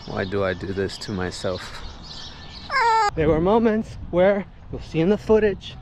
Why do I do this to myself? There were moments where, you'll see in the footage,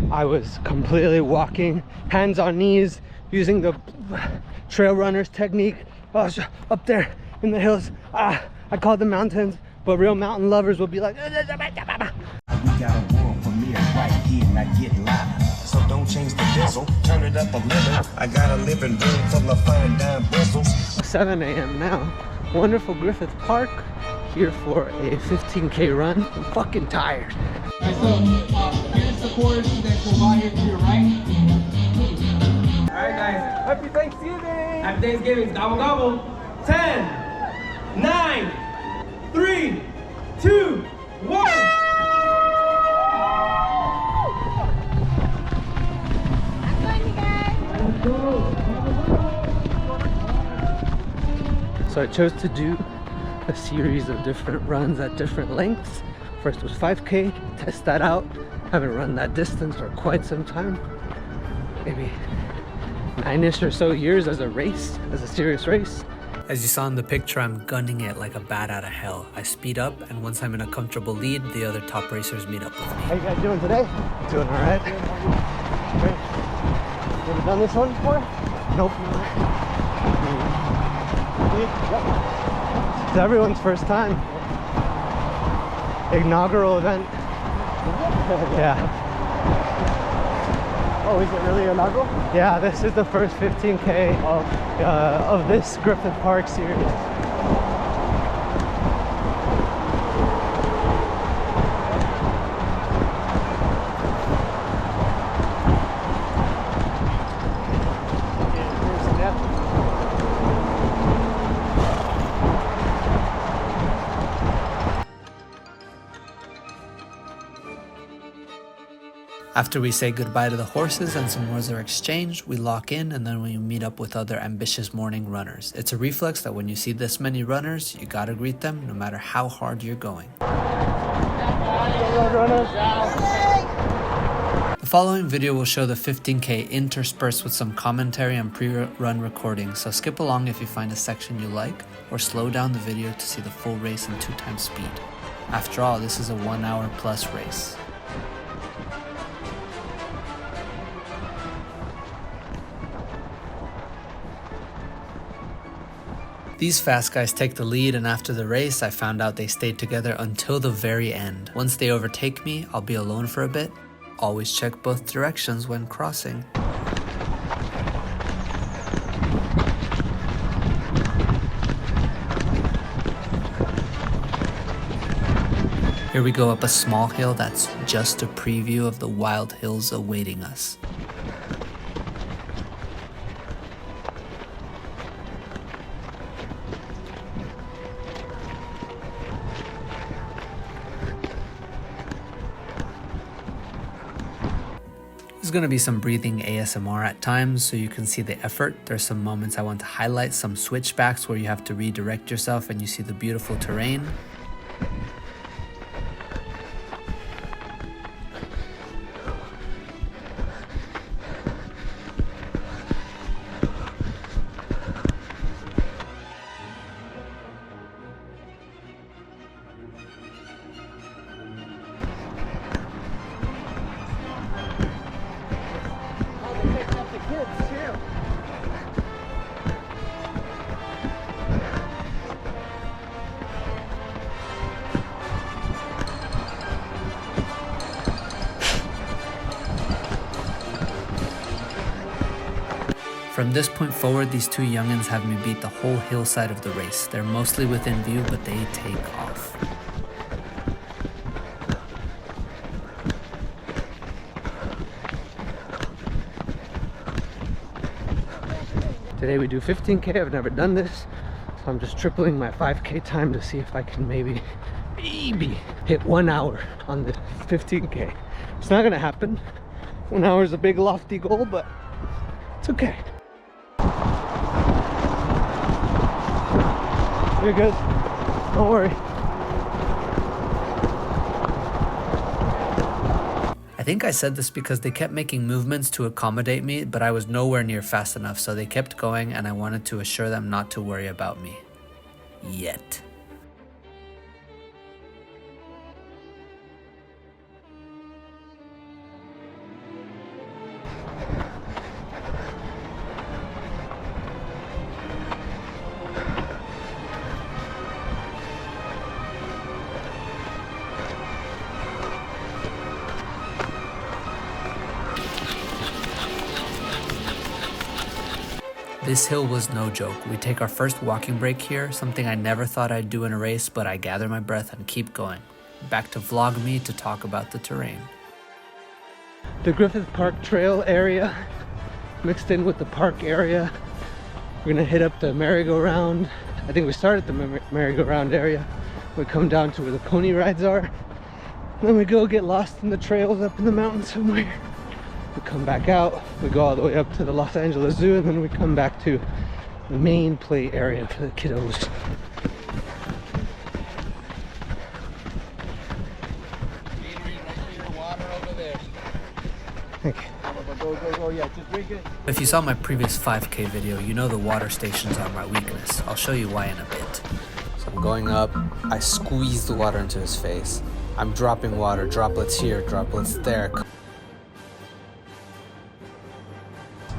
I was completely walking, hands on knees, using the trail runner's technique. Oh, up there in the hills, I call them mountains, but real mountain lovers will be like, we got a world premiere right here, now get live. So don't change the diesel, turn it up a little. I got a living room full of fine dime bristles. 7 a.m. now. Wonderful Griffith Park, here for a 15K run. I'm fucking tired. Alright, so here's the course that will lie here to your right. Alright guys. Happy Thanksgiving! Happy Thanksgiving. Gobble gobble. 10, 9, 3, 2, 1. So I chose to do a series of different runs at different lengths. First was 5K, test that out. Haven't run that distance for quite some time. Maybe 9-ish or so years as a race, as a serious race. As you saw in the picture, I'm gunning it like a bat out of hell. I speed up, and once I'm in a comfortable lead, the other top racers meet up with me. How you guys doing today? Doing all right. Great. You ever done this one before? Nope. Yep. It's everyone's first time. Inaugural event. Yeah. Oh, is it really inaugural? Yeah, this is the first 15K of this Griffith Park series. After we say goodbye to the horses and some words are exchanged, we lock in and then we meet up with other ambitious morning runners. It's a reflex that when you see this many runners, you gotta greet them no matter how hard you're going. The following video will show the 15K interspersed with some commentary and pre-run recording, so skip along if you find a section you like, or slow down the video to see the full race in 2x speed. After all, this is a 1 hour plus race. These fast guys take the lead, and after the race I found out they stayed together until the very end. Once they overtake me, I'll be alone for a bit. Always check both directions when crossing. Here we go up a small hill that's just a preview of the wild hills awaiting us. There's going to be some breathing ASMR at times so you can see the effort. There's some moments I want to highlight, some switchbacks where you have to redirect yourself and you see the beautiful terrain. From this point forward, these two youngins have me beat the whole hillside of the race. They're mostly within view, but they take off. Today we do 15K, I've never done this, so I'm just tripling my 5K time to see if I can maybe hit 1 hour on the 15K. It's not gonna happen. 1 hour is a big lofty goal, but it's okay. You're good. Don't worry. I think I said this because they kept making movements to accommodate me, but I was nowhere near fast enough, so they kept going and I wanted to assure them not to worry about me. Yet. This hill was no joke. We take our first walking break here, something I never thought I'd do in a race, but I gather my breath and keep going. Back to vlog me to talk about the terrain. The Griffith Park Trail area mixed in with the park area. We're gonna hit up the merry-go-round. I think we start at the merry-go-round area. We come down to where the pony rides are. Then we go get lost in the trails up in the mountains somewhere. We come back out, we go all the way up to the Los Angeles Zoo, and then we come back to the main play area for the kiddos. Thank you. Go, yeah, just drink it. If you saw my previous 5K video, you know the water stations are my weakness. I'll show you why in a bit. So I'm going up, I squeeze the water into his face. I'm dropping water, droplets here, droplets there.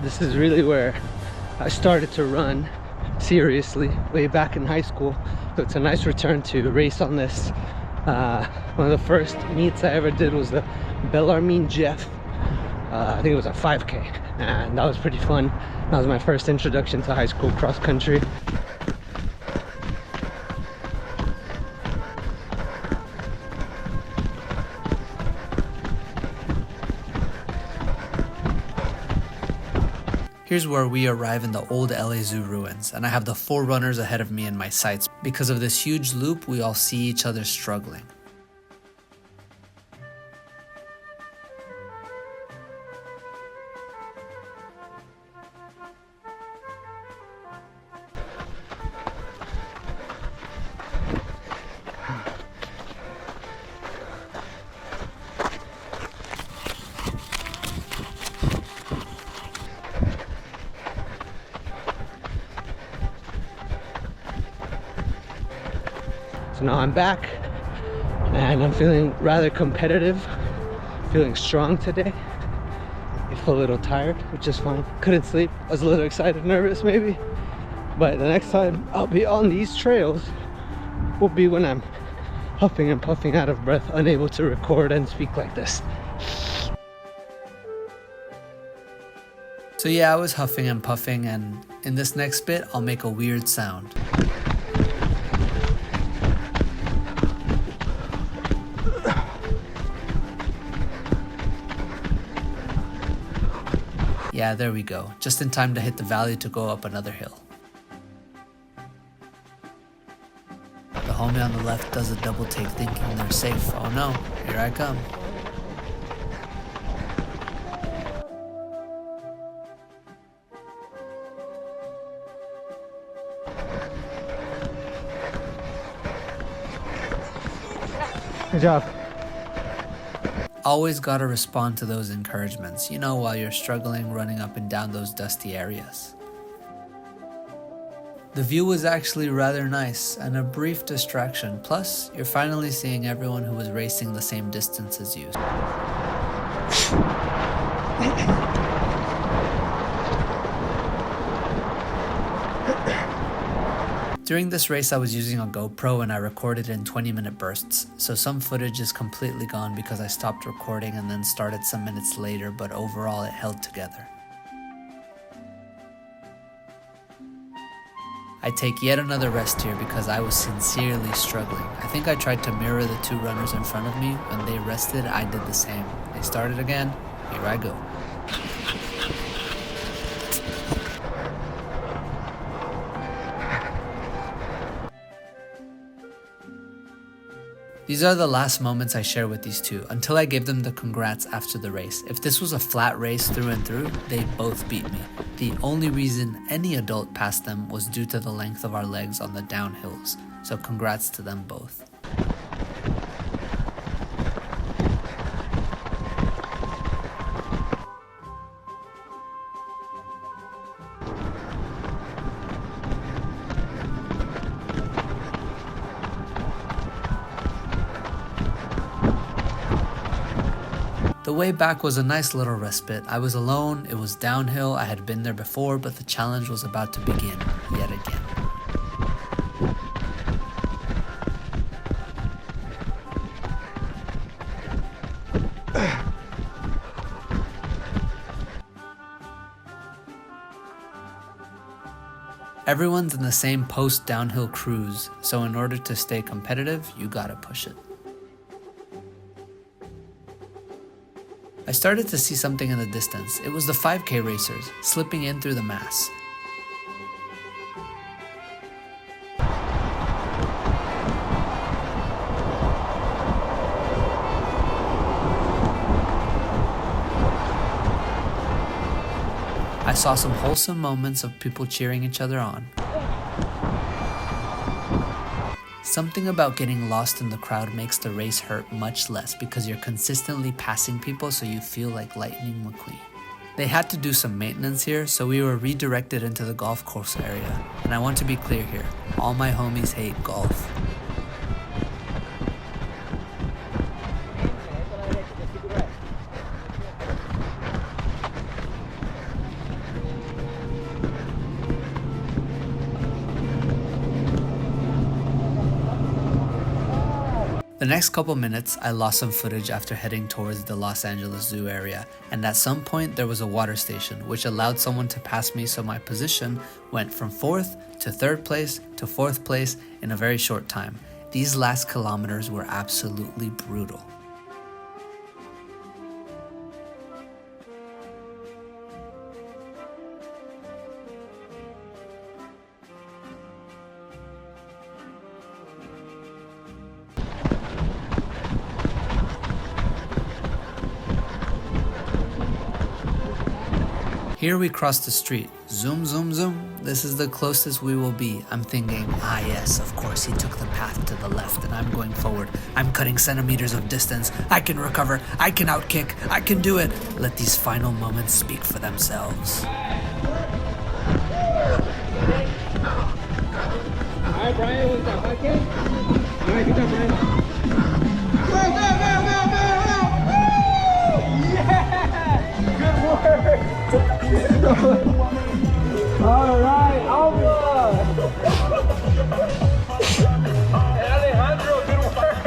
This is really where I started to run seriously way back in high school. So it's a nice return to race on this. One of the first meets I ever did was the Bellarmine Jeff. I think it was a 5K, and that was pretty fun. That was my first introduction to high school cross country. Here's where we arrive in the old LA Zoo ruins, and I have the 4 runners ahead of me in my sights. Because of this huge loop, we all see each other struggling. So now I'm back and I'm feeling rather competitive, feeling strong today. I feel a little tired, which is fine. Couldn't sleep, I was a little excited, nervous maybe. But the next time I'll be on these trails will be when I'm huffing and puffing out of breath, unable to record and speak like this. So yeah, I was huffing and puffing, and in this next bit, I'll make a weird sound. Yeah, there we go. Just in time to hit the valley to go up another hill. The homie on the left does a double take thinking they're safe. Oh no, here I come. Good job. Always gotta respond to those encouragements, you know, while you're struggling running up and down those dusty areas. The view was actually rather nice and a brief distraction, plus you're finally seeing everyone who was racing the same distance as you. During this race I was using a GoPro and I recorded in 20-minute bursts, so some footage is completely gone because I stopped recording and then started some minutes later, but overall it held together. I take yet another rest here because I was sincerely struggling. I think I tried to mirror the 2 runners in front of me. When they rested, I did the same. They started again, here I go. These are the last moments I share with these 2, until I gave them the congrats after the race. If this was a flat race through and through, they both beat me. The only reason any adult passed them was due to the length of our legs on the downhills, so congrats to them both. The way back was a nice little respite. I was alone, it was downhill, I had been there before, but the challenge was about to begin, yet again. Everyone's in the same post downhill cruise, so in order to stay competitive, you gotta push it. I started to see something in the distance. It was the 5K racers, slipping in through the mass. I saw some wholesome moments of people cheering each other on. Something about getting lost in the crowd makes the race hurt much less because you're consistently passing people, so you feel like Lightning McQueen. They had to do some maintenance here, so we were redirected into the golf course area. And I want to be clear here, all my homies hate golf. The next couple minutes, I lost some footage after heading towards the Los Angeles Zoo area, and at some point there was a water station, which allowed someone to pass me, so my position went from 4th to 3rd place to 4th place in a very short time. These last kilometers were absolutely brutal. Here we cross the street. Zoom, zoom, zoom. This is the closest we will be. I'm thinking, yes, of course he took the path to the left and I'm going forward. I'm cutting centimeters of distance. I can recover. I can outkick. I can do it. Let these final moments speak for themselves. All right, Brian, what's that, 5K? All right, good job, Brian. Go, go, go, go, go, go! Yeah! Good work! All right, Alva! Alejandro, good work!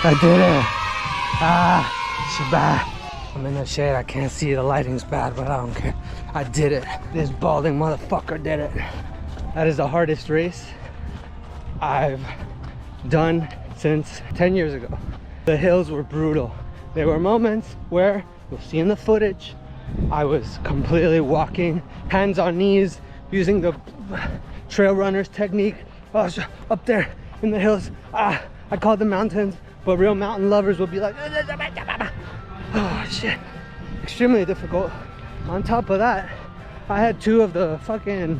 I did it. Shabbat. I'm in the shade. I can't see. The lighting's bad, but I don't care. I did it. This balding motherfucker did it. That is the hardest race I've done since 10 years ago. The hills were brutal. There were moments where, you'll see in the footage, I was completely walking, hands on knees, using the trail runner's technique. Oh, up there in the hills, I call them mountains, but real mountain lovers will be like, oh shit, extremely difficult. On top of that, I had two of the fucking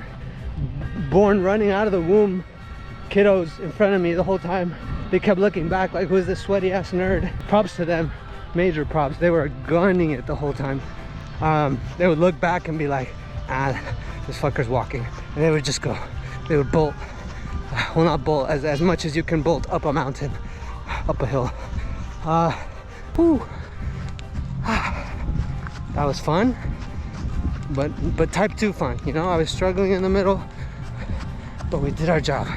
born running out of the womb kiddos in front of me the whole time. They kept looking back like, who's this sweaty ass nerd? Props to them, major props. They were gunning it the whole time. They would look back and be like, this fucker's walking. And they would just go, they would bolt. Well, not bolt, as much as you can bolt up a mountain, up a hill. Whew. That was fun, but type 2 fun, you know? I was struggling in the middle, but we did our job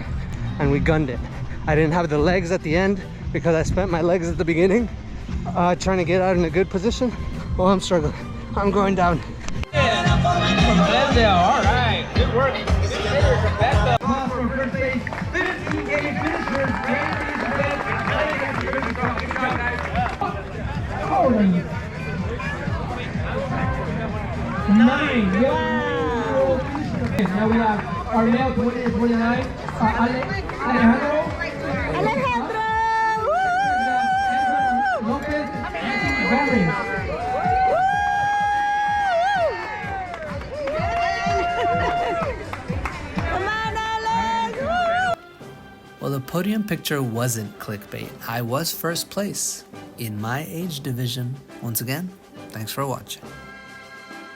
and we gunned it. I didn't have the legs at the end because I spent my legs at the beginning trying to get out in a good position. Well, I'm struggling. I'm going down. Yeah. All right, good work. Back up. From first base, finishing game finishers. Nine. Now we have our male 29. Alejandro. Lopez. Barry. Well, the podium picture wasn't clickbait. I was first place in my age division. Once again, thanks for watching.